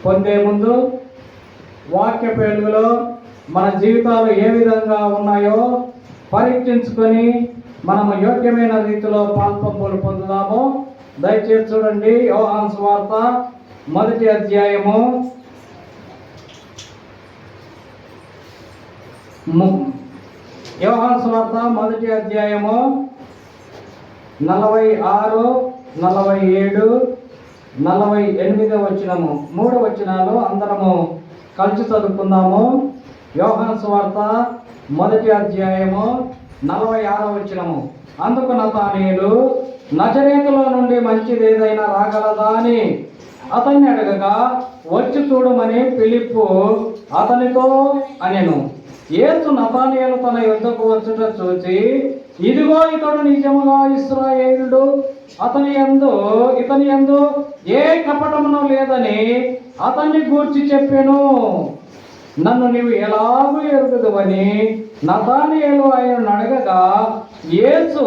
పొందే ముందు వాక్య వెలుగులో మన జీవితాలు ఏ విధంగా ఉన్నాయో పరీక్షించుకొని మనము యోగ్యమైన రీతిలో పాల్పంపులు పొందుదాము. దయచేసి చూడండి, యోహాను సువార్త 1వ అధ్యాయము యోహాను సువార్త 1వ అధ్యాయము 46, 47, 48 వచనము, 3 వచనాలు అందరము కలిసి చదువుకుందాము. యోహాను సువార్త 1వ అధ్యాయము 46వ వచనము. అందుకు నతానీయులు, నజరేతులో నుండి మంచిది ఏదైనా రాగలదా అని అతన్ని అడగగా, వచ్చి చూడమని ఫిలిప్పు అతనితో అనెను. యేసు నతానీయులు తన యుద్ధకు వచ్చుట చూచి, ఇదిగో ఇతడు నిజముగా ఇశ్రాయేలుడు, ఇతని యందు ఏ కపటమును లేదని అతన్ని గూర్చి చెప్పెను. నన్ను నీవు ఎలాగూ ఎరుగుదువని నతానీయులు ఆయనను అడగగా, యేసు,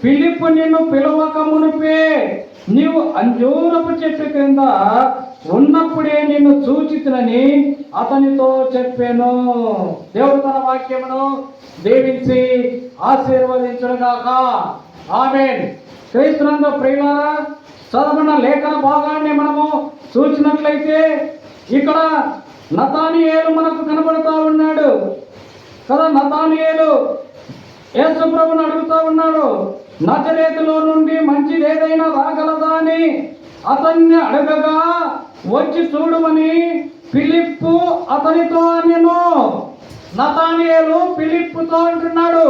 ఫిలిప్పు నిన్ను పిలవక మునిపే నీవు అంజూరపు చెట్టు క్రింద ఉన్నప్పుడే నిన్ను చూచితినని అతనితో చెప్పాను. దేవుడు తన వాక్యమును దీవించి ఆశీర్వదించునుగాక. ఆమేన్. క్రీస్తునందు ప్రియులారా, చదవబడిన లేఖన భాగాన్ని మనము చూసినట్లయితే ఇక్కడ నతానీయేలు మనకు కనబడుతూ ఉన్నాడు కదా. నతానీయేలు యేసు ప్రభువును అడుగుతూ ఉన్నాడు, నజరేతులో నుండి మంచిది ఏదైనా రాగలదా అని అతన్ని అడగగా, వచ్చి చూడమని ఫిలిప్పు అతనితో అనెను. నతానీయేలు ఫిలిప్పుతో అంటున్నాడు,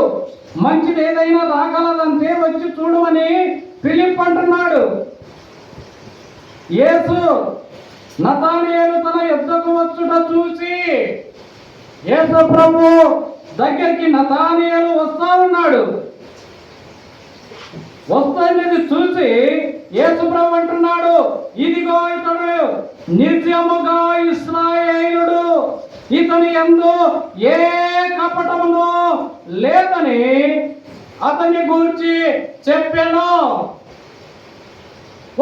మంచిది ఏదైనా రాగలదంటే వచ్చి చూడమని ఫిలిప్ అంటున్నాడు. యేసు నతానీయేలు తన యుద్ధకు వచ్చుట చూసి, యేసు ప్రభు దగ్గరికి నతానీయేలు వస్తా ఉన్నాడు. వస్తున్నది చూసి యేసు ప్రభు అంటున్నాడు, ఇదిగో ఇతడు నిజముగా ఇశ్రాయేలుడు, ఇతని యందు ఏ కపటమును లేదని అతని గురించి చెప్పాను.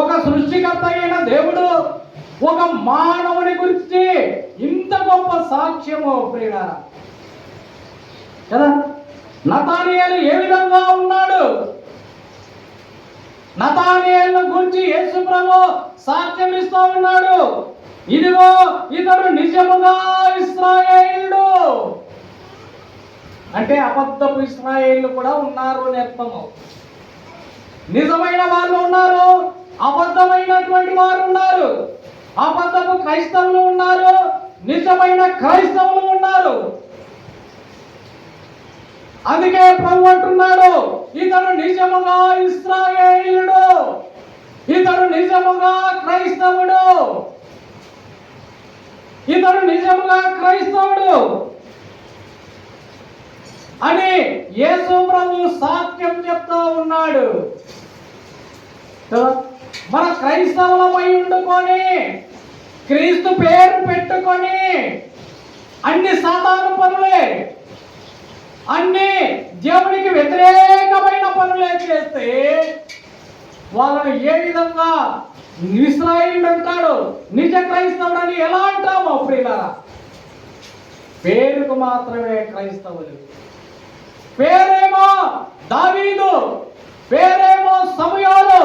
ఒక సృష్టికర్త అయిన దేవుడు ఒక మానవుని గురించి ఇంత గొప్ప సాక్ష్యము ప్రియులారా కదా. నతానీయేలు ఏ విధంగా ఉన్నాడు? నతానీయేలు గురించి యేసు ప్రభు సాక్ష్యం ఇస్తూ ఉన్నాడు, ఇదిగో ఇతడు నిజముగా ఇశ్రాయేలుడు. అంటే అబద్ధపు ఇశ్రాయేలు కూడా ఉన్నారు అని అర్థము. నిజమైన వాళ్ళు ఉన్నారు, అబద్ధమైనటువంటి వారు ఉన్నారు. అబద్ధపు క్రైస్తవులు ఉన్నారు, నిజమైన క్రైస్తవులు ఉన్నారు. అందుకే ప్రభు అంటున్నాడు, ఇతడు నిజముగా ఇశ్రాయేలుడు, ఇతడు నిజముగా క్రైస్తవుడు, ఇతడు నిజముగా క్రైస్తవుడు అని యేసు ప్రభు సాక్ష్యం చెప్తా ఉన్నాడు. మన క్రైస్తవులమై ఉండుకొని క్రీస్తు పేరు పెట్టుకొని అన్ని సాతాను పనులే, అన్ని దేవునికి వ్యతిరేకమైన పనులే చేస్తే వాళ్ళని ఏ విధంగా ఇశ్రాయేలుడు అంటాడు, నిజ క్రైస్తవుడు అని ఎలా అంటామో ప్రియులారా? పేరుకు మాత్రమే క్రైస్తవులు. పేరేమో దావీదు, పేరేమో సమయాలు.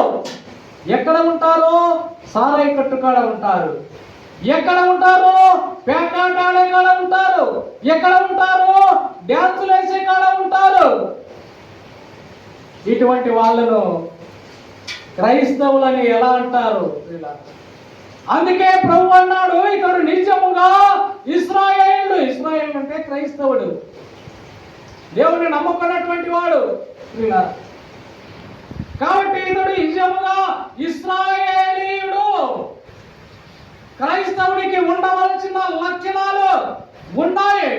ఎక్కడ ఉంటారు? సారాయి కట్టుకాడ ఉంటారు. ఎక్కడ ఉంటారు? పేకాటాడే కాడ ఉంటారు. ఎక్కడ ఉంటారు? డ్యాన్సులు వేసే కాడ ఉంటారు. ఇటువంటి వాళ్ళను క్రైస్తవులని ఎలా అంటారు? అందుకే ప్రభు అన్నాడు, ఇతడు నిజముగా ఇశ్రాయేలుడు. ఇశ్రాయేలు అంటే క్రైస్తవుడు, దేవుని నమ్ముకున్నటువంటి వాడు. కాబట్టి ఇతడు నిజముగా ఇశ్రాయేలీయుడు. క్రైస్తవుడికి ఉండవలసిన లక్షణాలు ఉన్నాయి.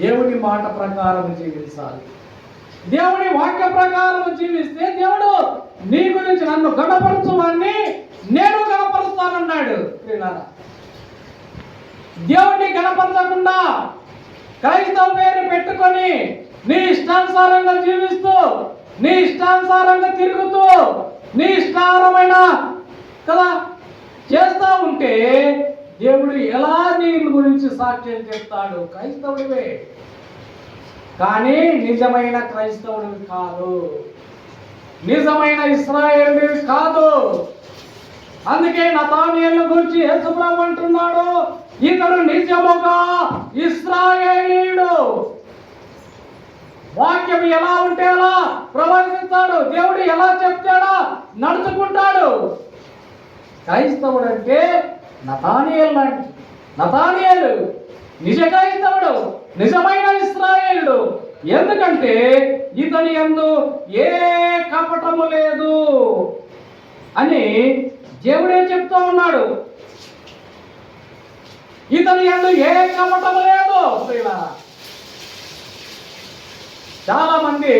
దేవుని మాట ప్రకారం జీవించాలి. దేవుని వాక్య ప్రకారం జీవిస్తే దేవుడు నీ గురించి నన్ను గణపరచువాన్ని నేను గణపరుస్తానన్నాడు. దేవుడిని గణపరచకుండా క్రైస్తవ పేరు పెట్టుకొని నీ ఇష్టానుసారంగా జీవిస్తూ, నీ ఇష్టానుసారంగా తిరుగుతూ, నీ ఇష్టారమైన కదా చేస్తా ఉంటే దేవుడు ఎలా నీ గురించి సాక్ష్యం చెప్తాడు? క్రైస్తవుడివే, కానీ నిజమైన క్రైస్తవుడివి కాదు, నిజమైన ఇశ్రాయేలుడివి కాదు. అందుకే నతానియేలు గురించి యేసుప్రభు అంటున్నాడు, ఇతడు నిజముగా ఇశ్రాయేలీయుడు. వాక్యం ఎలా ఉంటే అలా ప్రవర్తిస్తాడు, దేవుడు ఎలా చెప్తాడో నడుచుకుంటాడు. క్రైస్తవుడు అంటే నతానియేలు లాంటి నతానియేలు నిజ క్రైస్తవుడు, నిజమైన ఇశ్రాయేలుడు. ఎందుకంటే ఇతని యందు ఏ కపటము లేదు అని దేవుడే చెప్తూ ఉన్నాడు. ఇతని యందు ఏ కపటము లేదు. చాలా మంది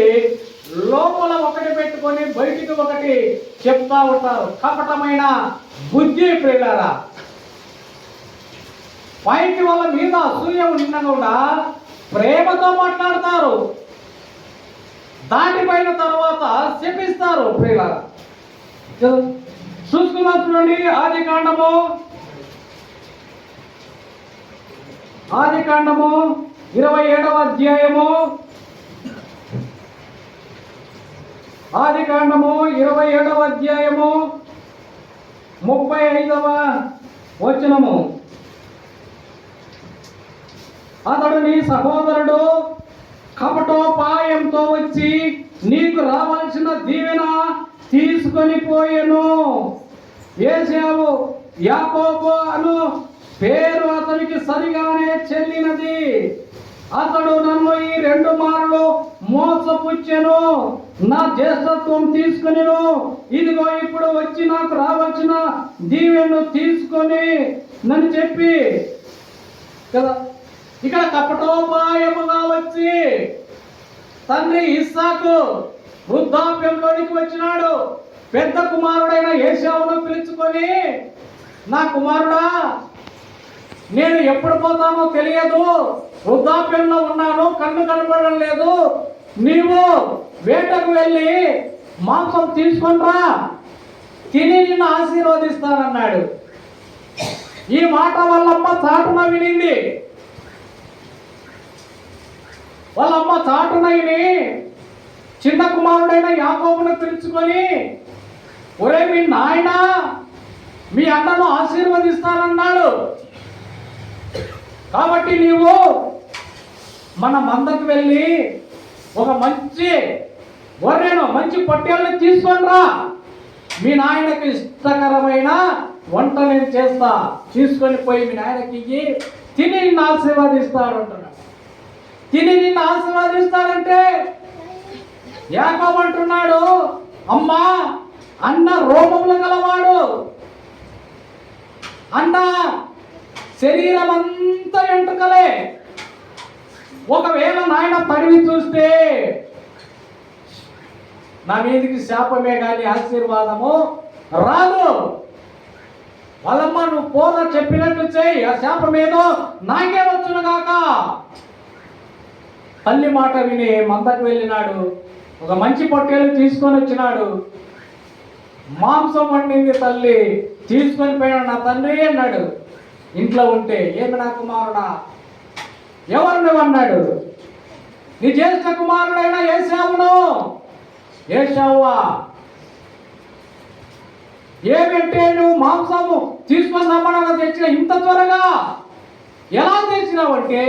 లోపల ఒకటి పెట్టుకొని బయటికి ఒకటి చెప్తా ఉంటారు. కపటమైన బుద్ధి ప్రియులారా. పైకి వాళ్ళ మీద అసూయ ఉన్నా కూడా ప్రేమతో మాట్లాడతారు, దాటిపోయిన తర్వాత శపిస్తారు ప్రియులారా. చూసుకుందాం చూడండి, ఆదికాండము 27వ అధ్యాయము, ఆదికాండము 27వ అధ్యాయము 35వ వచనము. అతడు నీ సహోదరుడు కపటోపాయంతో వచ్చి నీకు రావాల్సిన దీవెన తీసుకొని పోయెను. ఏశావు యాకోబు అను పేరు అతనికి సరిగానే చెల్లినది. అతడు నన్ను ఈ 2 మార్లు మోసపుచ్చెను, నా జ్యేష్ఠత్వం తీసుకునిను. ఇదిగో ఇప్పుడు వచ్చి నాకు రావాల్సిన దీవెను తీసుకొని నన్ను చెప్పి కదా. ఇక్కడ కపటోపాయముగా వచ్చి తండ్రి ఇస్సాకు వృద్ధాప్యంలోనికి వచ్చినాడు. పెద్ద కుమారుడైన ఏశావును పిలుచుకొని, నా కుమారుడా, నేను ఎప్పుడు పోతానో తెలియదు, వృద్ధాప్యంలో ఉన్నాను, కన్ను కనపడడం లేదు, నీవు వేటకు వెళ్ళి మాంసం తీసుకొనిరా, తిని నిన్ను ఆశీర్వదిస్తానన్నాడు. ఈ మాట వాళ్ళమ్మ చాటున వినింది. వాళ్ళమ్మ చాటున విని చిన్న కుమారుడైన యాకోబును పిలుచుకొని, ఒరే మీ నాయన మీ అన్నను ఆశీర్వదిస్తానన్నాడు, కాబట్టి నీవు మన మందకు వెళ్ళి ఒక మంచి గొర్రెను, మంచి పొట్టేళ్ళని తీసుకొని రా, మీ నాయనకు ఇష్టకరమైన వంట నేను చేస్తా, తీసుకొని పోయి మీ నాయనకి ఇయ్యి, తిని నిన్ను ఆశీర్వదిస్తాడు అంటున్నాడు. తిని నిన్ను ఆశీర్వదిస్తాడంటే యాకోబు అంటున్నాడు, అమ్మా అన్న రోమములు గలవాడు, అన్న శరీరం అంతా ఎంటుకలే, ఒకవేళ నాయన తడివి చూస్తే నా మీదికి శాపమే కానీ ఆశీర్వాదము రాదు. వాళ్ళమ్మ నువ్వు పోరా, చెప్పినట్టు చేయి, ఆ శాపం ఏదో నాకే వచ్చును గాక. తల్లి మాట విని మందకు వెళ్ళినాడు, ఒక మంచి పొట్టేలు తీసుకొని వచ్చినాడు. మాంసం వండింది తల్లి, తీసుకొని పోయినాడు. నా తండ్రి అన్నాడు ఇంట్లో ఉంటే, ఏమి నా కుమారుడా, ఎవరు నువ్వు అన్నాడు. నీ జ్యేష్ఠ కుమారుడైన ఏశావును. ఏశావువా, ఏమంటే నువ్వు మాంసము తీసుకొని రమ్మని తెచ్చిన, ఇంత త్వరగా ఎలా తెచ్చినావంటే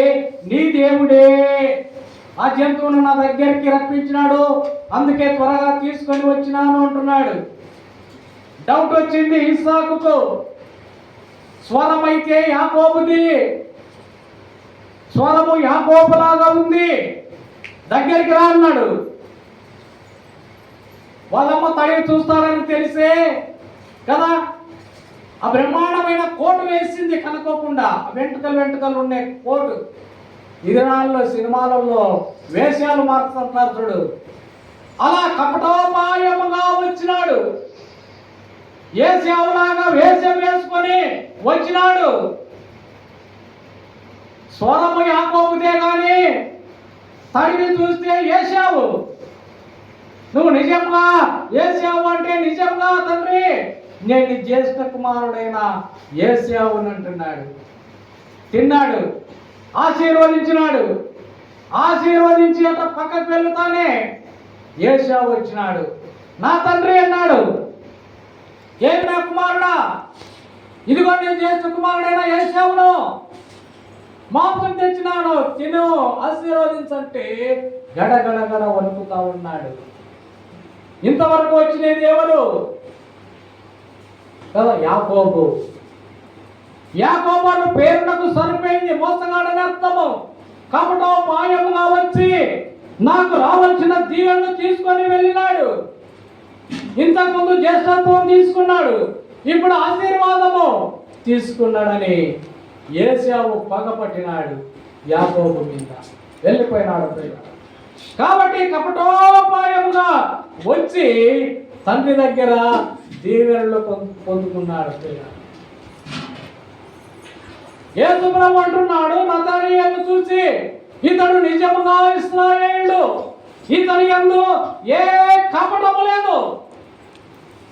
నీ దేవుడే ఆ జంతువును నా దగ్గరికి రప్పించినాడు, అందుకే త్వరగా తీసుకొని వచ్చినాను అంటున్నాడు. డౌట్ వచ్చింది ఇస్సాకుకు. స్వరమైతే యాకోబుది, స్వరము యాకోబులాగా ఉంది, దగ్గరికి రా అన్నాడు. వాళ్ళమ్మ తడివి చూస్తారని తెలిసే కదా ఆ బ్రహ్మాండమైన కోటు వేసింది కనుకోకుండా. వెంట్రుకలు ఉండే కోటు. ఈ దినాల్లో సినిమాలలో వేషాలు మారుతుంటారు చూడు, అలా కపటోపాయముగా వచ్చినాడు. ఏశావులాగా వేషం వేసుకొని వచ్చినాడు. స్వరము యాకోబుదే గాని తడివి చూస్తే ఏశావు. నువ్వు నిజంగా ఏశావు అంటే నిజంగా తండ్రి నేను నీ జ్యేష్ఠ కుమారుడైన యేశావును అంటున్నాడు. తిన్నాడు, ఆశీర్వదించినాడు. ఆశీర్వదించి అట్లా పక్కకు వెళ్తానే యేశావు వచ్చినాడు. నా తండ్రి అన్నాడు, ఏమి నా కుమారుడా, ఇదిగో నేను జ్యేష్ఠ కుమారుడైన యేశావును, మాంసం తెచ్చినాను, తిను, ఆశీర్వదించంటే గడగడగడ వణుకుతా ఉన్నాడు. ఇంతవరకు వచ్చినది ఎవరు కదా? యాకోబు. యాకోబు అన్న పేరునకు సరిపోయింది మోసగాడని అర్థము. కపటోపాయముగా వచ్చి నాకు రావాల్సిన దీవెనను తీసుకొని వెళ్ళినాడు. ఇంతకుముందు జ్యేష్ఠత్వం తీసుకున్నాడు, ఇప్పుడు ఆశీర్వాదము తీసుకున్నాడని యేశావు పగపట్టినాడు యాకోబు మీద, వెళ్ళిపోయినాడు. కాబట్టి కపటోపాయముగా వచ్చి తండ్రి దగ్గర దీవెనలు పొందుకున్నాడు. యేసు ప్రభువు అంటున్నాడు నతనయేలును చూసి, ఇతడు నిజముగా ఇశ్రాయేలుడు, ఇతని యందు ఏ కపటము లేదు.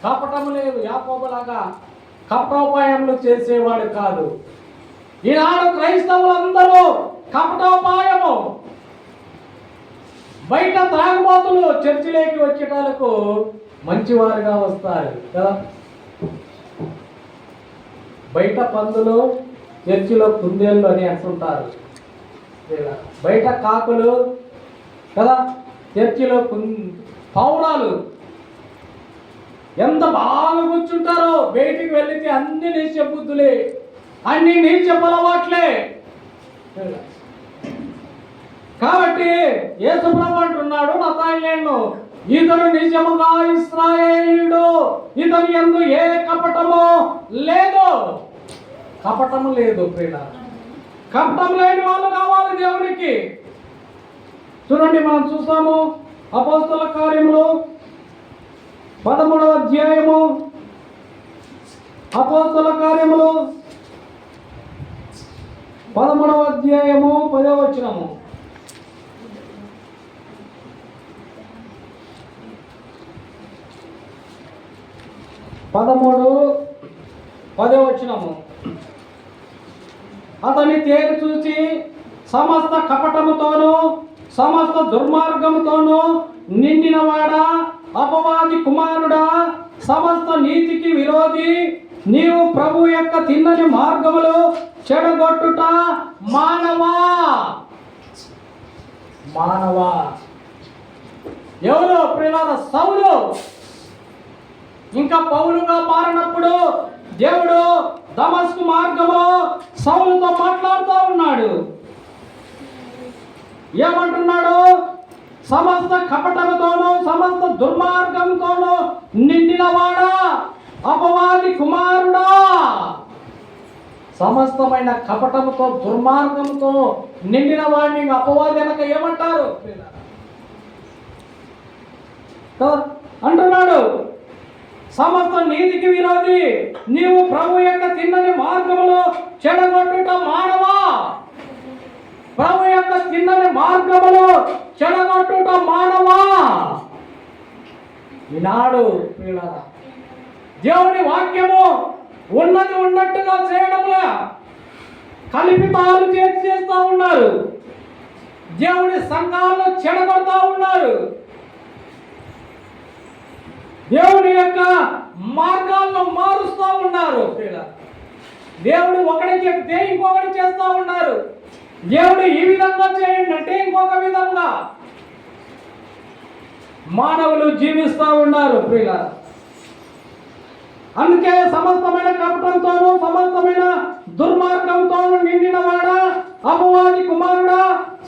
కపటము లేదు. యాకోబులాగా కపటోపాయములు చేసేవాడు కాదు. ఈనాడు క్రైస్తవులందరూ కపటోపాయము, బయట తాగుబోతులు చర్చిలోకి వచ్చేటాలకు మంచివారుగా వస్తారు కదా. బయట పందులు చర్చిలో కుందేళ్ళు అని అంటుంటారు. బయట కాకులు కదా, చర్చిలో పౌరాలు ఎంత బాగా కూర్చుంటారో, బయటికి వెళితే అన్ని నీచ బుద్ధులే, అన్ని నీచ అలవాట్లే. కాబట్టి యేసు ప్రభువు అంటున్నాడు నతనయేలును, ఇతడు నిజముగా ఇశ్రాయేలుడు, ఇతని యందు ఏ కపటము లేదు. కపటము లేదు ప్రియులారా. కపటం లేని వాళ్ళు కావాలి దేవునికి. చూడండి, మనం చూస్తాము అపోస్తల కార్యములు 13వ అధ్యాయము, అపోస్తల కార్యములు 13వ అధ్యాయము 10వ వచనము. 13:10 వచనము. అతని తేరు చూసి సమస్త కపటముతోనూ సమస్త దుర్మార్గముతోనూ నిండినవాడా, అపవాది కుమారుడా, సమస్త నీతికి విరోధి, నీవు ప్రభు యొక్క తిన్నని మార్గములు చెడగొట్టుట మానవా. మానవా ఎవరు ప్రియులారా? సౌలు. ఇంకా పౌలుగా మారినప్పుడు దేవుడు దమస్కు మార్గంలో సౌలుతో మాట్లాడుతూ ఉన్నాడు. ఏమంటున్నాడు? సమస్త కపటముతోనూ సమస్త దుర్మార్గంతోనూ నిండినవాడా, అపవాది కుమారుడా. సమస్తమైన కపటముతో దుర్మార్గంతో నిండిన వాడిని అపవాది అనక ఏమంటారు అంటున్నాడు. సమస్త నీతికి విరోధి, నీవు ప్రభు యొక్క తిన్నని మార్గములో చెడగొట్టుట మానవా. ప్రభు యొక్క తిన్నని మార్గములో చెడగొట్టుట మానవా. ఈనాడు దేవుని వాక్యము ఉన్నది ఉన్నట్టుగా చేయడంలో కల్పితాలు చేస్తూ ఉన్నారు. దేవుని సంఘాలను చెడగొడతా ఉన్నారు. దేవుని యొక్క మార్గాలను మారుస్తూ ఉన్నారు. దేవుడు ఒకటి చెప్తే ఇంకొకటి చేస్తూ ఉన్నారు. దేవుడు ఈ విధంగా చేయండి అంటే ఇంకొక విధంగా మానవులు జీవిస్తూ ఉన్నారు ప్రియుల. అందుకే సమస్తమైన కపటంతోనూ సమస్తమైన దుర్మార్గంతోనూ నిండినవాడా, అపవాది కుమారుడా,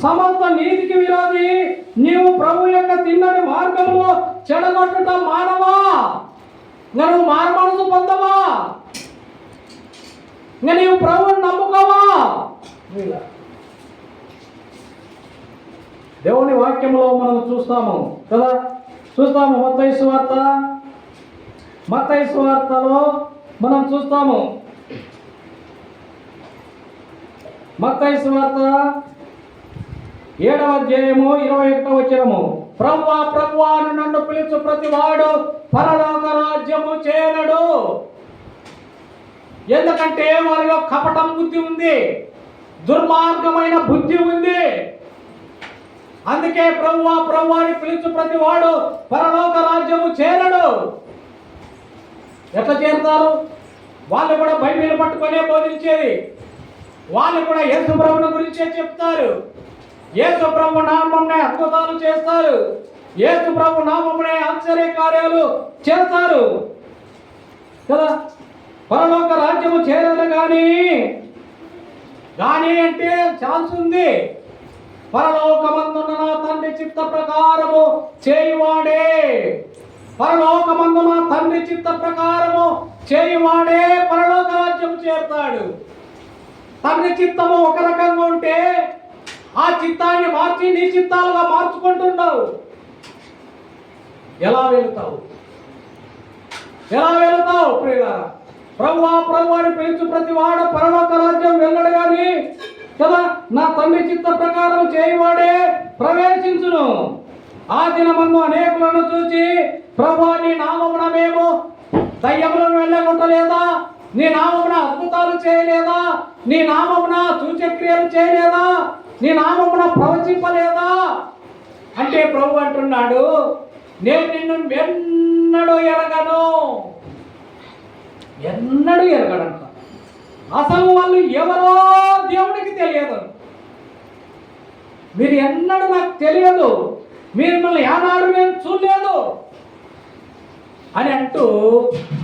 సమస్త నీతికి విరోధి, నీవు ప్రభు యొక్క తిన్నని మార్గంలో చెడగొట్టుట మానవా. నువ్వు మారుమనసు పొందవా? నీవు ప్రభువుని నమ్ముకోవా? దేవుని వాక్యంలో మనం చూస్తాము కదా, చూస్తాము. మత్తయి సువార్తలో మనం చూస్తాము. మత్తయి సువార్త 7వ అధ్యాయము 21వ వచనము. ప్రభువా ప్రభువా నన్ను పిలుచు ప్రతి వాడు పరలోక రాజ్యము చేరడు. ఎందుకంటే వారిలో కపటం బుద్ధి ఉంది, దుర్మార్గమైన బుద్ధి ఉంది. అందుకే ప్రభువా ప్రభువా అని పిలుచు ప్రతి వాడు పరలోక రాజ్యము చేరడు. ఎట్లా చేరుతారు? వాళ్ళు కూడా బైబిల్ పట్టుకొనే బోధించేది, వాళ్ళు కూడా యేసు ప్రభువుని గురించే చెప్తారు. యేసు ప్రభు నామమునే అద్భుతాలు చేస్తారు, యేసు ప్రభు నామమునే ఆశ్చర్య కార్యాలు చేస్తారు కదా. పరలోక రాజ్యము చేరదు కానీ అంటే ఛాన్స్ ఉంది. పరలోకమందున్న నా తండ్రి చిత్త ప్రకారము చేయువాడే, పరలోకమందున్న తండ్రి చిత్త ప్రకారము చేయువాడే పరలోక రాజ్యం చేరుతాడు. తండ్రి చిత్తము ఒక రకంగా ఉంటే ఆ చిత్తాన్ని మార్చి నీ చిత్తాలుగా మార్చుకుంటున్నావు. ఎలా వెళుతావు? ప్రియులారా, ప్రభువా ప్రభువా అని పిలుచు ప్రతి వాడు పరలోక రాజ్యం వెళ్ళడు కానీ కదా నా తండ్రి చిత్త ప్రకారం చేయవాడే ప్రవేశించును. ఆ దినమందు అనేకులను చూచి ప్రభువా నీ నామమున మేము దయ్యములను వెళ్ళగొట్టలేదా, నీ నామమున అద్భుతాలు చేయలేదా, నీ నామమున సూచక్రియలు చేయలేదా, నీ నామమున ప్రవచింపలేదా అంటే ప్రభు అంటున్నాడు, నేను నిన్ను ఎన్నడూ ఎరగడంట. అసలు వాళ్ళు ఎవరో దేవుడికి తెలియదు. మీరు ఎన్నడూ నాకు తెలియదు, మీరు మిమ్మల్ని ఏనాడు నేను చూడలేదు అని అంటూ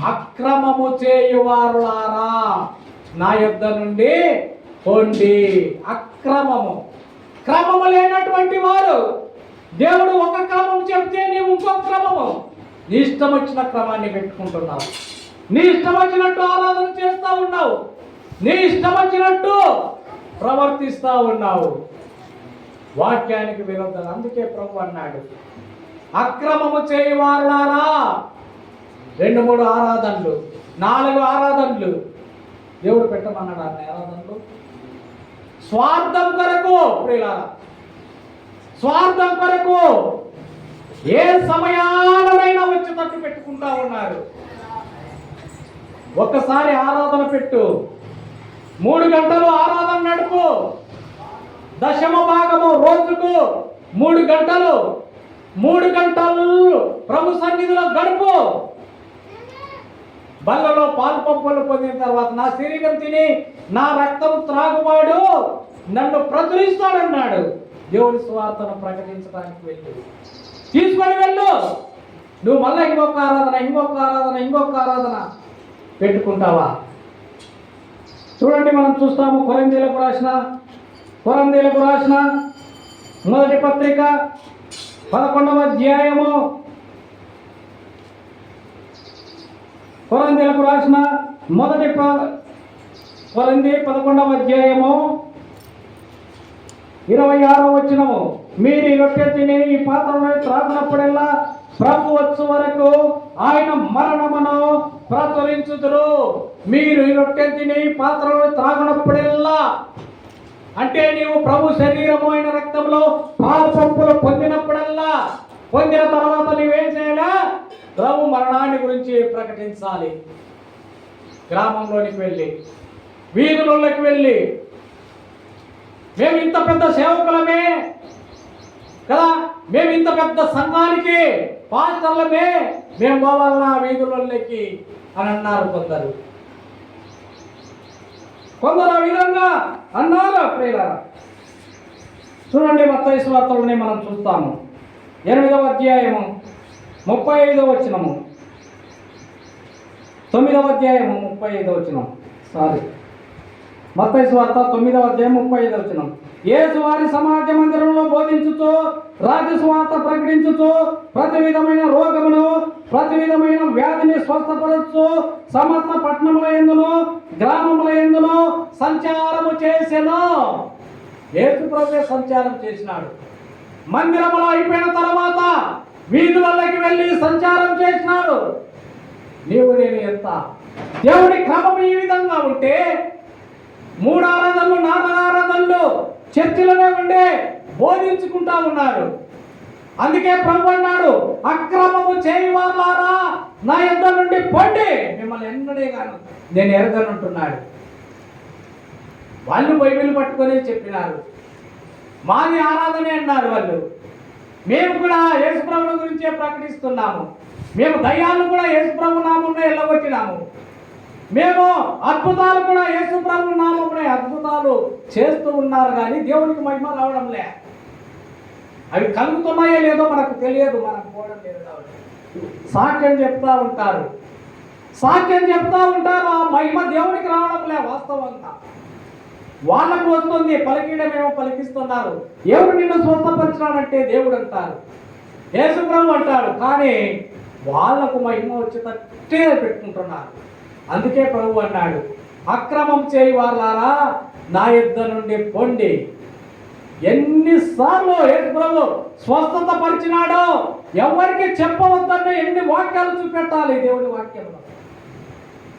అక్రమము చేయువారులారా నా యొద్ద నుండి పొండి. క్రమము లేనటువంటి వారు, దేవుడు ఒక క్రమం చెప్తే నీవు ఇంకొక క్రమము, నీ ఇష్టం వచ్చిన క్రమాన్ని పెట్టుకుంటున్నావు, నీ ఇష్టం వచ్చినట్టు ఆరాధన చేస్తూ ఉన్నావు, నీ ఇష్టం వచ్చినట్టు ప్రవర్తిస్తూ ఉన్నావు, వాక్యానికి విరుద్ధం. అందుకే ప్రభు అన్నాడు, అక్రమము చేయవారులారా. 2-3 ఆరాధనలు, 4 ఆరాధనలు దేవుడు పెట్టమన్నాడు. ఆరాధనలు స్వార్థం కొరకు, ప్రియులారా, స్వార్థం కొరకు ఏ సమయానైనా వచ్చేటట్టు పెట్టుకుంటా ఉన్నారు. ఒక్కసారి ఆరాధన పెట్టు, 3 గంటలు ఆరాధన నడుపు, దశమ భాగము రోజుకు 3 గంటలు ప్రభు సన్నిధిలో గడుపు. బల్లలో పాలు పంపులు పొందిన తర్వాత నా శరీరం తిని నా రక్తం త్రాగువాడు నన్ను ప్రచురిస్తాడన్నాడు. దేవుని సువార్తను ప్రకటించడానికి వెళ్ళు, తీసుకొని వెళ్ళు. నువ్వు మళ్ళీ ఇంకొక ఆరాధన పెట్టుకుంటావా? చూడండి, మనం చూస్తాము కొరింథీయులకు రాసిన మొదటి పత్రిక 11వ అధ్యాయము. కొరింథీయులకు రాసిన మొదటి కొరింథీ 11వ అధ్యాయము 26వ వచనము. మీరు ఈ రొట్టె తిని ఈ పాత్రలో త్రాగినప్పుడల్లా ప్రభు వచ్చు వరకు ఆయన మరణమును ప్రచురించుదురు. మీరు ఈ రొట్టె తిని ఈ పాత్రలో త్రాగినప్పుడల్లా అంటే నీవు ప్రభు శరీరము అయిన రక్తంలో పాలు పంపులు పొందినప్పుడల్లా, పొందిన తర్వాత నీవేం చేయాలా? ప్రభు మరణాన్ని గురించి ప్రకటించాలి. గ్రామంలోనికి వెళ్ళి, వీధులలోకి వెళ్ళి, మేము ఇంత పెద్ద సేవకులమే కదా, మేము ఇంత పెద్ద సంఘానికి పాస్టర్లమే, మేము పోవాలన్నా వీధులలోకి అని అన్నారు కొందరు ఆ విధంగా అన్నారు. ప్రియులారా, చూడండి, మత్తయి సువార్తలోనే మనం చూస్తాము 8వ అధ్యాయము 35వ వచనము, 9వ అధ్యాయము 35వ వచనం. మత్తయి సువార్త 9వ అధ్యాయం 35వ వచనం. యేసు వారి సమాజ మందిరంలో బోధించుతూ రాజ్య సువార్త ప్రకటించుతూ ప్రతి విధమైన రోగమును ప్రతి విధమైన వ్యాధిని స్వస్థపరచు సమస్త పట్టణముల యందును గ్రామముల యందును సంచారము చేసెను. యేసు ప్రభువే సంచారం చేసినాడు. మందిరములో అయిపోయిన తర్వాత వీధులలోకి వెళ్ళి సంచారం చేసినాడు. నీవు నేను ఎంత దేవుడి క్రమం ఈ విధంగా ఉంటే 3 ఆరాధనలు 4 ఆరాధనలు చర్చిలోనే ఉండే బోధించుకుంటా ఉన్నారు. అందుకే ప్రభు అన్నాడు, అక్రమము చేయవారులారా నా యొద్ద నుండి పొండి, మిమ్మల్ని ఎన్నడే గాను నేను ఎరగనంటున్నాడు. వాళ్ళు బైబిల్ పట్టుకొని చెప్పినారు, మాది ఆరాధనే అన్నారు వాళ్ళు. మేము కూడా యేసుప్రభు గురించే ప్రకటిస్తున్నాము, మేము దయ్యాలను కూడా యేసుప్రభు నామంలో వెళ్ళగొట్టినాము, మేము అద్భుతాలు కూడా యేసుప్రభు నామంలో అద్భుతాలు చేస్తూ ఉన్నారు, కానీ దేవునికి మహిమ రావడం లే. అవి కలుగుతున్నాయో లేదో మనకు తెలియదు, మనకు పోవడం లేదు. కాబట్టి సాక్ష్యం చెప్తా ఉంటారు, ఆ మహిమ దేవునికి రావడం లే. వాస్తవంగా వాళ్ళకు వస్తుంది, పలికిడమేమో పలికిస్తున్నారు. ఎవరు నిన్ను స్వస్థపరిచినాడంటే దేవుడు అంటారు, యేసుప్రభు అంటాడు, కానీ వాళ్లకు మహిమ వచ్చేటట్టే పెట్టుకుంటున్నారు. అందుకే ప్రభు అన్నాడు, అక్రమం చేయవారులారా నా యొద్ద నుండి పొండి. ఎన్నిసార్లు యేసుప్రభు స్వస్థత పరిచినాడో ఎవరికి చెప్పవద్దని ఎన్ని వాక్యాలు చూపెట్టాలి దేవుని వాక్యంలో.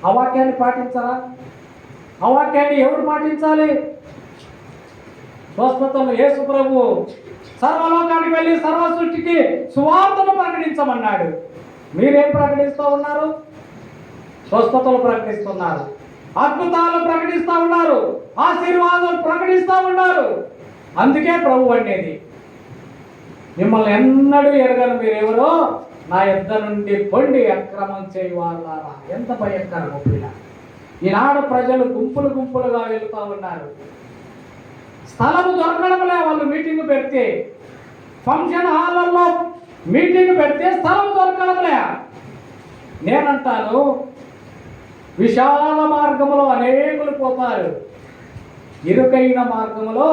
ఆ వాక్యాన్ని పాటించాలా? ఆ వాక్యాన్ని ఎవరు పాటించాలి? స్వస్థతను యేసుప్రభు సర్వలోకానికి వెళ్ళి సర్వ సృష్టికి సువార్తను ప్రకటించమన్నాడు. మీరేం ప్రకటిస్తూ ఉన్నారు? స్వస్థతలు ప్రకటిస్తున్నారు, అద్భుతాలు ప్రకటిస్తూ ఉన్నారు, ఆశీర్వాదాలు ప్రకటిస్తూ ఉన్నారు. అందుకే ప్రభు అనేది, మిమ్మల్ని ఎన్నడూ ఎరగను మీరెవరో నా యొద్ద నుండి పొండి అక్రమం చేయవారులారా. ఎంత భయంకరమో పిల్ల. ఈనాడు ప్రజలు గుంపులు గుంపులుగా వెళుతూ ఉన్నారు. స్థలము దొరకడంలే. వాళ్ళు మీటింగ్ పెడితే, ఫంక్షన్ హాల్లో మీటింగ్ పెడితే స్థలం దొరకడంలే. నేనంటాను, విశాల మార్గంలో అనేకులు పోతారు, ఇరుకైన మార్గంలో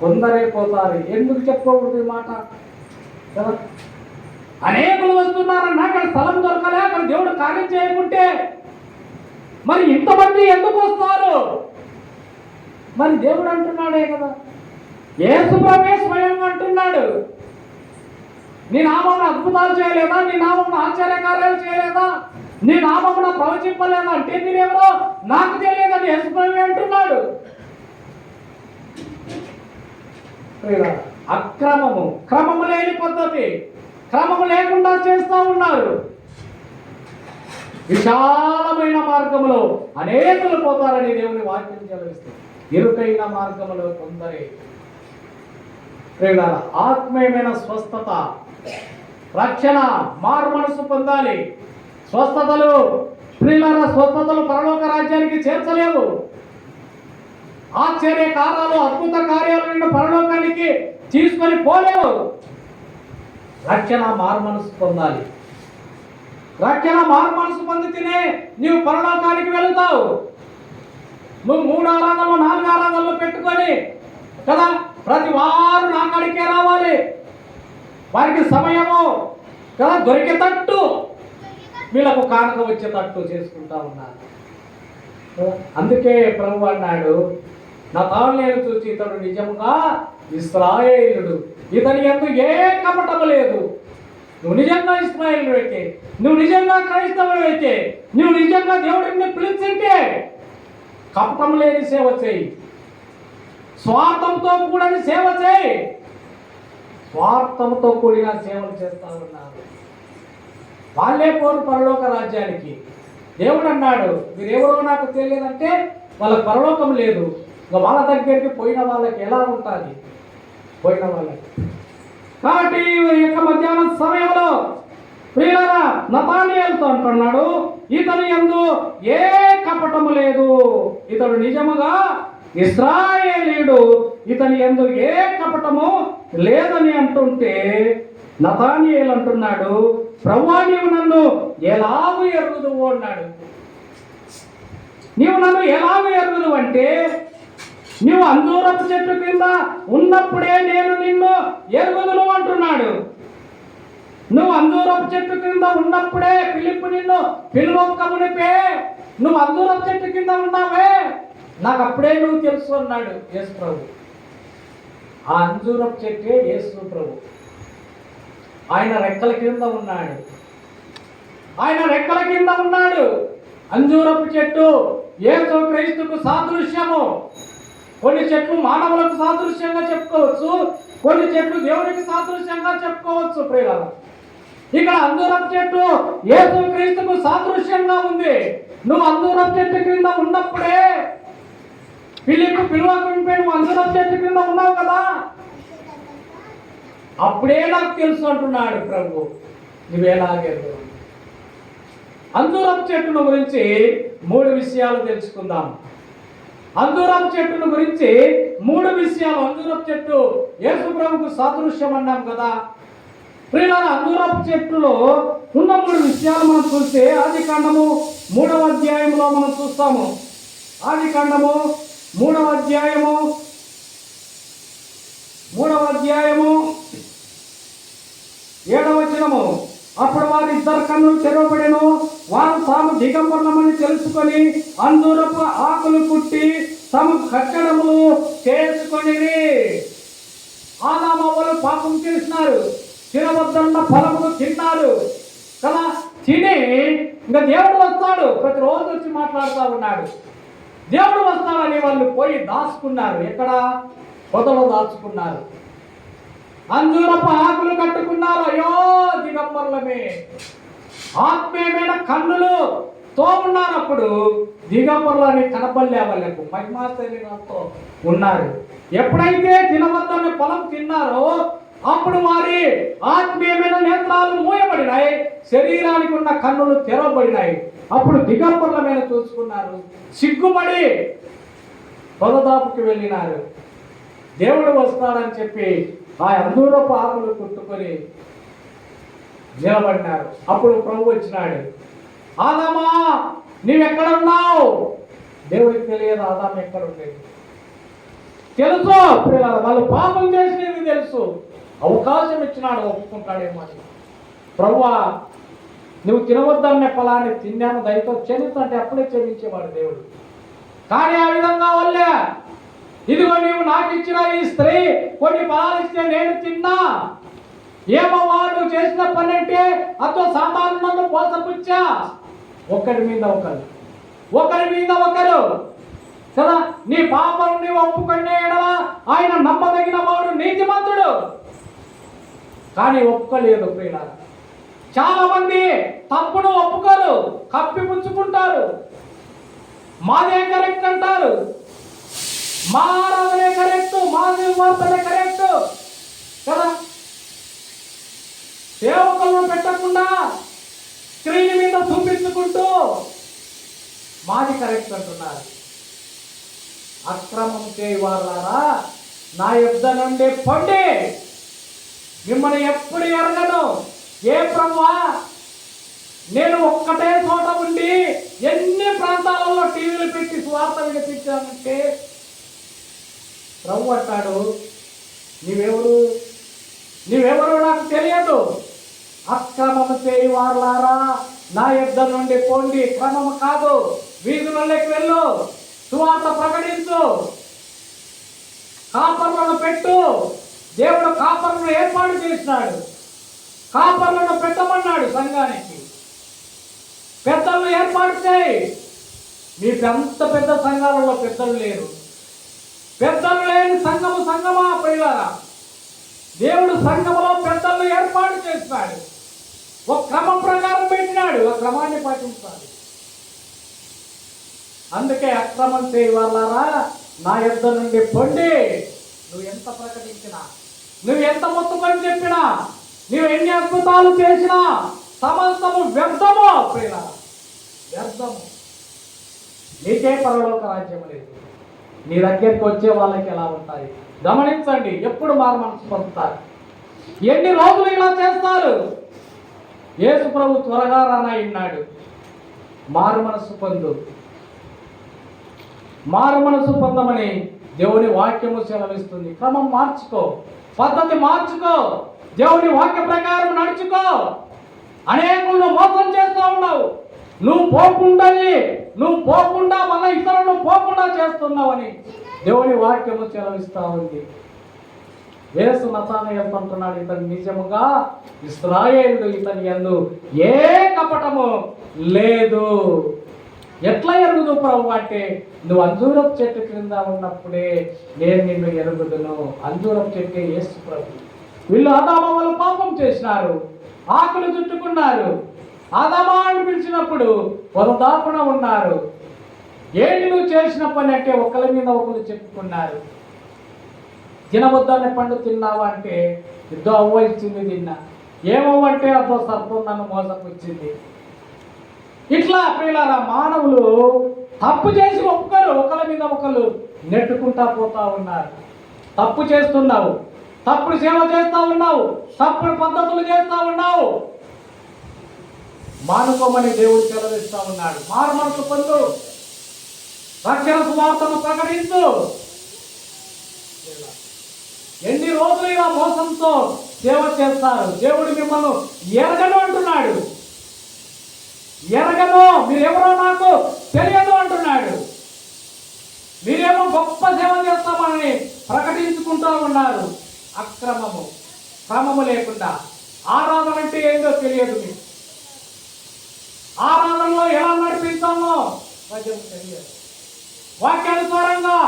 కొందరే పోతారు. ఎందుకు చెప్పకూడదు ఈ మాట? అనేకులు వస్తున్నారన్నా అక్కడ స్థలం దొరకలే, అక్కడ దేవుడు కార్యం చేయకుంటే మరి ఇంతమంది ఎందుకు వస్తారు? మరి దేవుడు అంటున్నాడే కదా, యేసుప్రభువే స్వయంగా అంటున్నాడు, నీ నామమున అద్భుతాలు చేయలేదా, నీ నామమున ఆశ్చర్యకార్యాలు చేయలేదా, నీ నామమున ప్రవచింపలేదా అంటే మీరెవరో నాకు తెలియదని యేసుప్రభువే అంటున్నాడు. అక్రమము, క్రమము లేని పద్ధతి, క్రమము లేకుండా చేస్తూ ఉన్నారు. విశాలమైన మార్గంలో అనేకులు పోతారని దేవుని వాక్యం చెల్లిస్తుంది. ఇరుకైన మార్గంలో కొందరే. ఆత్మీయమైన స్వస్థత, రక్షణ, మారు మనసు పొందాలి. స్వస్థతలు ప్రియులారా, స్వస్థతలు పరలోక రాజ్యానికి చేర్చలేవు. ఆశ్చర్య కార్యాలు, అద్భుత కార్యాలు నిన్ను పరలోకానికి తీసుకొని పోలేవు. రక్షణ, మారు మనసు పొందాలి. రక్షణ, మారు మనసు పొందితేనే నీవు పరలోకానికి వెళుతావు. నువ్వు 3 ఆరాధనలు 4 ఆరాధనలు పెట్టుకొని కదా ప్రతి వారు నా కాడికే రావాలి, వారికి సమయము కదా దొరికేటట్టు వీళ్ళకు కానుక వచ్చేటట్టు చేసుకుంటా ఉన్నారు. అందుకే ప్రభు అన్నాడు, నా తాళ్ళను చూసి ఇతడు నిజముగా ఇశ్రాయేలుడు, ఇతని యందు ఏ కపటము లేదు. నువ్వు నిజంగా ఇశ్రాయేలుడు అయితే, నువ్వు నిజంగా క్రైస్తవుడు అయితే, నువ్వు నిజంగా దేవుడిని పిలిచింటే కపటం లేని సేవ చేయి, స్వార్థంతో కూడిన సేవ చేయి. స్వార్థంతో కూడిన సేవలు చేస్తా ఉన్నారు. వాళ్ళే పోరు పరలోక రాజ్యానికి. దేవుడు అన్నాడు, మీరెవరో నాకు తెలియదంటే వాళ్ళకి పరలోకం లేదు. వాళ్ళ దగ్గరికి పోయిన వాళ్ళకి ఎలా ఉంటుంది? పోయిన వాళ్ళకి. కాబట్టి ఈ యొక్క మధ్యాహ్నం సమయంలో ప్రియులారా, నతానియేలుతో అంటున్నాడు, ఇతని యందు ఏ కపటము లేదు, ఇతడు నిజముగా ఇశ్రాయేలీయుడు, ఇతని యందు ఏ కపటము లేదని అంటుంటే నతానియేలు అంటున్నాడు, ప్రభువా నీవు నన్ను ఎలాగూ ఎరుగుదువు అన్నాడు. నీవు నన్ను ఎలాగూ ఎరుగుదువు అంటే, నువ్వు అంజూరపు చెట్టు కింద ఉన్నప్పుడే నేను నిన్ను ఎరుగుదును అంటున్నాడు. నువ్వు అంజూరపు చెట్టు కింద ఉన్నప్పుడే ఫిలిప్పు నిన్ను పిలువొక్కమునిపే నువ్వు అంజూరపు చెట్టు కింద ఉన్నావే, నాకు అప్పుడే నువ్వు తెలుసు అన్నాడు యేసు ప్రభు. ఆ అంజూరపు చెట్టే యేసు ప్రభు. ఆయన రెక్కల కింద ఉన్నాడు, ఆయన రెక్కల కింద ఉన్నాడు. అంజూరపు చెట్టు యేసు క్రీస్తుకు సాదృశ్యము. కొన్ని చెట్లు మానవులకు సాదృశ్యంగా చెప్పుకోవచ్చు, కొన్ని చెట్లు దేవునికి సాదృశ్యంగా చెప్పుకోవచ్చు ప్రియులారా. ఇక్కడ అంజూరపు చెట్టు యేసుక్రీస్తుకు సాదృశ్యంగా ఉంది. నువ్వు అంజూరపు చెట్టు క్రింద ఉన్నప్పుడే, ఫిలిప్పు పిలువకుంటే నువ్వు అంజూరపు చెట్టు క్రింద ఉన్నావు కదా, అప్పుడే నాకు తెలుసు అంటున్నాడు ప్రభు. నువ్వేలాగే అంజూరపు చెట్టును గురించి 3 విషయాలు తెలుసుకుందాం. అంజూరపు చెట్టును గురించి 3 విషయాలు. అంజూరపు చెట్టు యేసు ప్రభువుకు సాదృశ్యం అన్నాం కదా ప్రియులారా. అంజూరపు చెట్టులో ఉన్న 3 విషయాలు మనం చూస్తే ఆదికాండము 3వ అధ్యాయంలో మనం చూస్తాము. ఆదికాండము 3వ అధ్యాయము 7వ వచనము. అప్పుడు వారి 2 కన్నులు తెరవబడెను, వారు తాము దిగంబరులమని తెలుసుకొని అంజూరపు ఆకులు కుట్టి తాము కట్టడములు చేసుకొనిరి. ఆదామవ్వలు పాపం చేసినారు, తినవద్దన్న ఫలములు తిన్నారు కదా. తిని ఇంకా దేవుడు వస్తాడు, ప్రతిరోజు వచ్చి మాట్లాడుతూ ఉన్నాడు. దేవుడు వస్తాడని వాళ్ళు పోయి దాచుకున్నారు. ఎక్కడ? పొదలో దాచుకున్నారు. అంజూరపు ఆకులు కట్టుకున్నారు. అయ్యో దిగంబరులమే, ఆత్మీయమైన కన్నులు తో ఉన్నారు. అప్పుడు దిగంబరులని కనపల్లే వాళ్ళకు మహిమా శరీరంతో ఉన్నారు. ఎప్పుడైతే తినవద్దన్న ఫలం తిన్నారో అప్పుడు వారి ఆత్మీయమైన నేత్రాలు మూయబడినాయి, శరీరానికి ఉన్న కన్నులు తెరవబడినాయి. అప్పుడు దిగంబరులమైన చూసుకున్నారు, సిగ్గుపడి పొదదాపుకి వెళ్ళినారు. దేవుడు వస్తాడని చెప్పి ఆ అంజూరపు ఆకులు కుట్టుకొని నిలబడినారు. అప్పుడు ప్రభు వచ్చినాడు. ఆదామా నీవెక్కడ ఉన్నావు? దేవుడికి తెలియదు ఆదాము ఎక్కడ ఉండేది. తెలుసు, వాళ్ళు పాపం చేసినది తెలుసు. అవకాశం ఇచ్చినాడు, ఒప్పుకుంటాడేమో అని. ప్రభువా నువ్వు తినవద్దన్న ఫలాన్ని తిన్నాను, దయతో క్షమించంటే అప్పుడే క్షమించేవాడు దేవుడు. కానీ ఆ విధంగా వల్లే ఇదిగో నీవు నాకు ఇచ్చిన ఈ స్త్రీ కొన్ని ఫలాలు ఇస్తే నేను తిన్నా. ఏమో వాడు చేసిన పని అంటే అతో సాధారణ పోసపుచ్చా. ఒకరి మీద ఒకరు కదా. నీ పాపం నీవు ఒప్పుకునే ఎడలా ఆయన నమ్మదగిన వాడు, నీతిమంతుడు. కానీ ఒప్పుకోలేదు ప్రియులారా. చాలా మంది తప్పును ఒప్పుకోరు, కప్పిపుచ్చుకుంటారు. మాదే కరెక్ట్ అంటారు, మా ఆరాధనే కరెక్ట్, మా వార్తనే కరెక్ట్ కదా. సేవకులను పెట్టకుండా స్క్రీన్ మీద చూపించుకుంటూ మాది కరెక్ట్ అంటున్నారు. అక్రమం చేయవాళ్ళారా నా యుద్ధ నుండి పొండి, మిమ్మల్ని ఎప్పుడు ఎరగను. ఏ ప్రభువా నేను ఒక్కటే చోట ఉండి ఎన్ని ప్రాంతాలలో టీవీలు పెట్టి స్వార్థ వినిపించానంటే ప్రభు అంటాడు, నీవెవరు నాకు తెలియదు. అక్రమము చేయవారులారా నా యుద్ధ నుండి పోండి. క్రమము కాదు, వీధులలోకి వెళ్ళు, సువార్త ప్రకటించు, కాపర్లను పెట్టు. దేవుడు కాపర్లను ఏర్పాటు చేసినాడు, కాపర్లను పెట్టమన్నాడు సంఘానికి. పెద్దలను ఏర్పాటు చేయి. మీ పెద్ద పెద్ద సంఘాలలో పెద్దలు లేరు. పెద్దలు లేని సంఘమా ప్రియులారా? దేవుడు సంఘములో పెద్దలను ఏర్పాటు చేస్తాడు, ఒక క్రమం ప్రకారం పెట్టినాడు, ఆ క్రమాన్ని పాటించాలి. అందుకే అక్రమం చేయవాళ్ళారా నా యుద్ధ నుండి పొండి. నువ్వు ఎంత ప్రకటించినా, నువ్వు ఎంత మొత్తుకొని చెప్పినా, నువ్వు ఎన్ని అద్భుతాలు చేసినా సమస్తము వ్యర్థము ప్రియులారా, వ్యర్థము. నీకే పరలోక రాజ్యం లేదు. నీ దగ్గరికి వచ్చే వాళ్ళకి ఎలా ఉంటాయి గమనించండి. ఎప్పుడు మారు మనసు పొందుతారు? ఎన్ని రోజులు ఇలా చేస్తారు? యేసు ప్రభు త్వరగా రానాయన్నాడు. మారు మనసు పొందమని దేవుని వాక్యము సెలవిస్తుంది. క్రమం మార్చుకో, పద్ధతి మార్చుకో, దేవుని వాక్య ప్రకారం నడుచుకో. అనేకులను మోసం చేస్తూ ఉన్నావు. నువ్వు పోకుండా మళ్ళీ ఇతరులను పోకుండా చేస్తున్నావని దేవుని వాక్యము సెలవిస్తా ఉంది. యేసు నతానయేలు అంటున్నాడు, ఇతను నిజముగా ఇశ్రాయేలుడు, ఇతని యందు ఏ కపటము లేదు. ఎట్లా ఎరుగుదు ప్రభు అంటే, నువ్వు అంజూరపు చెట్టు క్రింద ఉన్నప్పుడే నేను నిన్ను ఎరుగుదును. అంజూరపు చెట్టే యేసు ప్రభు. వీళ్ళు ఆదామవ్వలు పాపం చేసినారు, ఆకులు చుట్టుకున్నారు. ఆదామా అని పిలిచినప్పుడు వరదాపున ఉన్నారు. ఏంటి నువ్వు చేసిన పని అంటే ఒకరి మీద ఒకరు చెప్పుకున్నారు. తినవద్దనే పండు తిన్నావా అంటే ఇద్దో అవ్వ ఇచ్చింది తిన్నా. ఏమవ్వంటే అబ్బో సర్పం నన్ను మోసపుచ్చింది. ఇట్లా ప్రియులారా, మానవులు తప్పు చేసి ఒక్కరు ఒకరి మీద ఒకరు నెట్టుకుంటా పోతా ఉన్నారు. తప్పు చేస్తున్నావు, తప్పుడు సేవ చేస్తా ఉన్నావు, తప్పుడు పద్ధతులు చేస్తా ఉన్నావు. మానుకోమని దేవుడు సెలవిస్తా ఉన్నాడు. మారు మనసు పొందు, రక్షణ సువార్తను ప్రకటించు. ఎన్ని రోజులు ఇలా మోసంతో సేవ చేస్తారు? దేవుడు మిమ్మల్ని ఎరగను అంటున్నాడు. ఎరగను, మీరెవరో నాకు తెలియదు అంటున్నాడు. మీరేమో గొప్ప సేవ చేస్తామని ప్రకటించుకుంటూ ఉన్నారు. అక్రమము, క్రమము లేకుండా. ఆరాధన అంటే ఏందో తెలియదు మీకు. ఆరాధనలో ఎలా నడిపించాలో ప్రజలకు తెలియదు. వాక్యానుసారంగా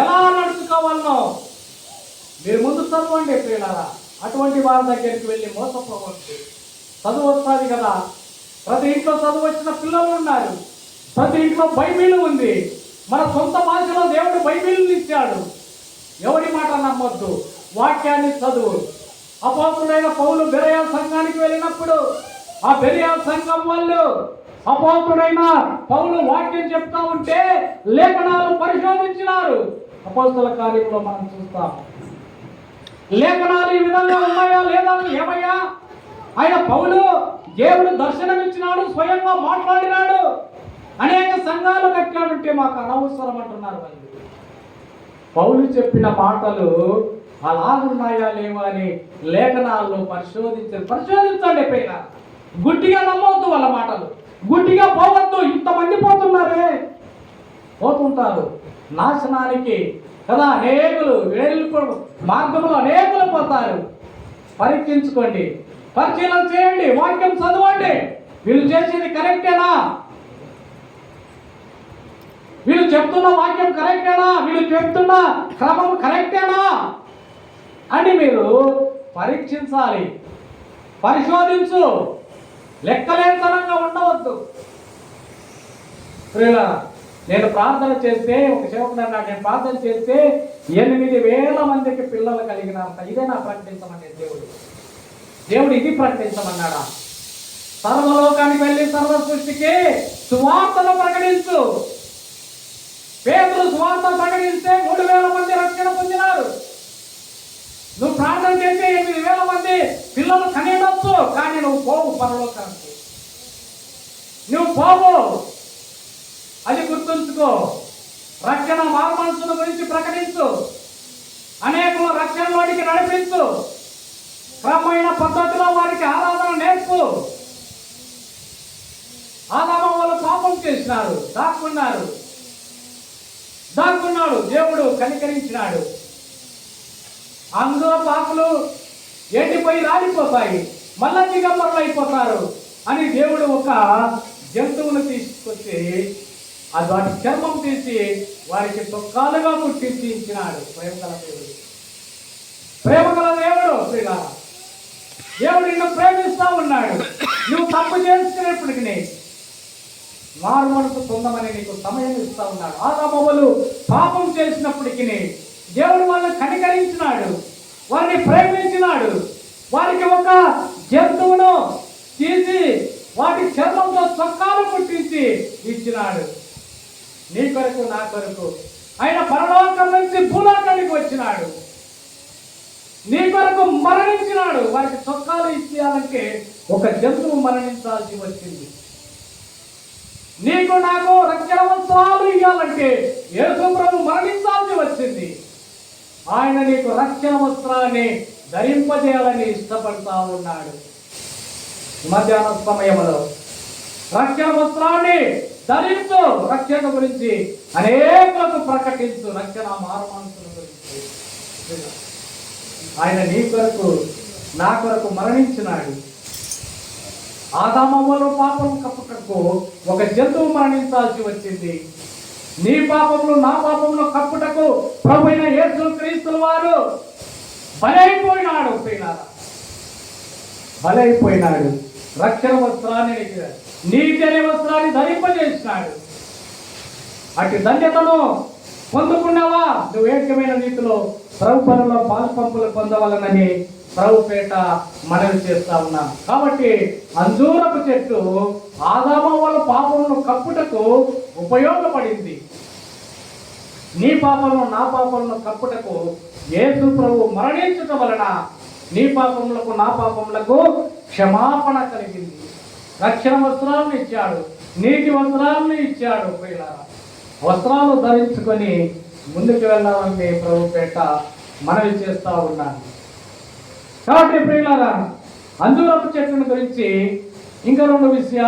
ఎలా నడుచుకోవాలో మీరు ముందు చదవండి ప్రియులారా. అటువంటి వారి దగ్గరికి వెళ్ళి మోసపోవచ్చు. చదువు వస్తుంది కదా, ప్రతి ఇంట్లో చదువు వచ్చిన పిల్లలు ఉన్నారు. ప్రతి ఇంట్లో బైబిల్ ఉంది. మన సొంత భాషలో దేవుడు బైబిల్ని ఇచ్చాడు. ఎవరి మాట నమ్మొద్దు, వాక్యాన్ని చదువు. అపోస్తుడైన పౌలు బెరయా సంఘానికి వెళ్ళినప్పుడు ఆ బెరయా సంఘం వాళ్ళు అపోస్తుడైన పౌలు వాక్యం చెప్తా ఉంటే లేఖనాలు పరిశోధించినారు. అపోస్తుల కార్యంలో మనం చూస్తాం. లేఖనాలు ఈ విధంగా ఉన్నాయా లేదా? ఏమయ్యా, ఆయన పౌలు దేవుడు దర్శనం ఇచ్చినాడు, స్వయంగా మాట్లాడినాడు, అనేక సంఘాలు కట్టాడంటే మాకు అనవసరం అంటున్నారు వాళ్ళు. పౌలు చెప్పిన మాటలు అలాగున్నాయా లేవా అని లేఖనాల్లో పరిశోధించండి. పైన గుడ్డిగా నమ్మవద్దు వాళ్ళ మాటలు, గుడ్డిగా పోవద్దు. ఇంతమంది పోతున్నారే, పోతుంటారు నాశనానికి కదా. అనేకులు మార్గంలో అనేకులు పోతారు. పరీక్షించుకోండి, పరిశీలన చేయండి, వాక్యం చదవండి. వీళ్ళు చేసేది కరెక్టేనా? వీళ్ళు చెప్తున్న వాక్యం కరెక్టేనా? వీళ్ళు చెప్తున్న క్రమం కరెక్టేనా అని మీరు పరీక్షించాలి. పరిశోధించు, లెక్కలేనితనంగా ఉండవద్దు. నేను ప్రార్థన చేస్తే, ఒక సేవకుడు అన్నాడు, నేను ప్రార్థన చేస్తే 8,000 మందికి పిల్లలు కలిగినంత. ఇదే నా ప్రకటించమని దేవుడు ఇది ప్రకటించమన్నాడా? సర్వలోకానికి వెళ్ళి సర్వ సృష్టికి సువార్తను ప్రకటించు. పేతురు సువార్త ప్రకటిస్తే 3,000 మంది రక్షణ పొందినారు. నువ్వు ప్రార్థన చేస్తే 8,000 మంది పిల్లలు కనేయవచ్చు, కానీ నువ్వు పోవు పరలోకానికి. నువ్వు పోవు, అది గుర్తుంచుకో. రక్షణ మార్మనసుల గురించి ప్రకటించు, అనేకుల రక్షణలోనికి నడిపించు, క్రమమైన పద్ధతిలో వారికి ఆరాధన నేర్పు. ఆదాము వాళ్ళు పాపం చేసినారు, దాక్కున్నాడు. దేవుడు కనికరించినాడు. అందులో పాకులు ఎండిపోయి రాలిపోతాయి, మళ్ళా దిగంబరులు అయిపోతారు అని దేవుడు ఒక జంతువును తీసుకొచ్చి వాటి చర్మం తీసి వారికి తొక్కాలుగా కుట్టించి ఇచ్చినాడు. ప్రేమగల దేవుడు ప్రియులారా, దేవుడు నిన్ను ప్రేమిస్తా ఉన్నాడు. నువ్వు తప్పు చేసుకునేప్పటికి మారు మనసు పొందమని నీకు సమయం ఇస్తా ఉన్నాడు. ఆదాము పాపం చేసినప్పటికీ దేవుడు వాళ్ళని కనికరించినాడు, వారిని ప్రేమించినాడు. వారికి ఒక జంతువును తీసి వాటి చర్మంతో చొక్కాలు కుట్టించి ఇచ్చినాడు. నీ కొరకు, నా కొరకు ఆయన పరలోకం నుంచి భూలోకానికి వచ్చినాడు. నీ కొరకు మరణించినాడు. వారికి చొక్కాలు ఇచ్చేయాలంటే ఒక జంతువు మరణించాల్సి వచ్చింది. నీకు నాకు రక్షణ వస్త్రాలు ఇవ్వాలంటే యేసు ప్రభు మరణించాల్సి వచ్చింది. ఆయన నీకు రక్షణ వస్త్రాన్ని ధరింపజేయాలని ఇష్టపడతా ఉన్నాడు. మధ్యాహ్న సమయంలో రక్షణ వస్త్రాన్ని ధరించు. రక్షణ గురించి అనేకులకు ప్రకటించు. రక్షణ మారుమనసుల గురించి. ఆయన నీ కొరకు, నా కొరకు మరణించినాడు. ఆదామవ్వల పాపం కప్పుటకు ఒక జంతువు మరణించాల్సి వచ్చింది. నీ పాపములు నా పాపములు కప్పుటకు ప్రభువైన యేసు క్రీస్తుల వారు బలైపోయినాడు. బలైపోయినాడు. రక్షణ వస్త్రాన్ని నీతి అనే వస్త్రాన్ని ధరింపజేసినాడు. అటు ధన్యతను పొందుకున్నావా? నువ్వు ఏకమైన రీతిలో ప్రభు పనుల్లో పాల్పంపులు పొందవాలనని ప్రభు పేట మనవి చేస్తా ఉన్నాను. కాబట్టి అంజూరపు చెట్టు ఆదామవ్వల పాపమును కప్పుటకు ఉపయోగపడింది. నీ పాపమును నా పాపమును కప్పుటకు యేసు ప్రభు మరణించటం వలన నీ పాపములకు నా పాపములకు క్షమాపణ కలిగింది. రక్షణ వస్త్రాలను ఇచ్చాడు, నీతి వస్త్రాలను ఇచ్చాడు. ప్రియులారా, వస్త్రాలు ధరించుకొని ముందుకు వెళ్ళాలని ప్రభు పేట మనవి చేస్తా ఉన్నాను. కాబట్టి ప్రియులారా, అంజూరపు చెట్టును గురించి ఇంకా 2 విషయాలు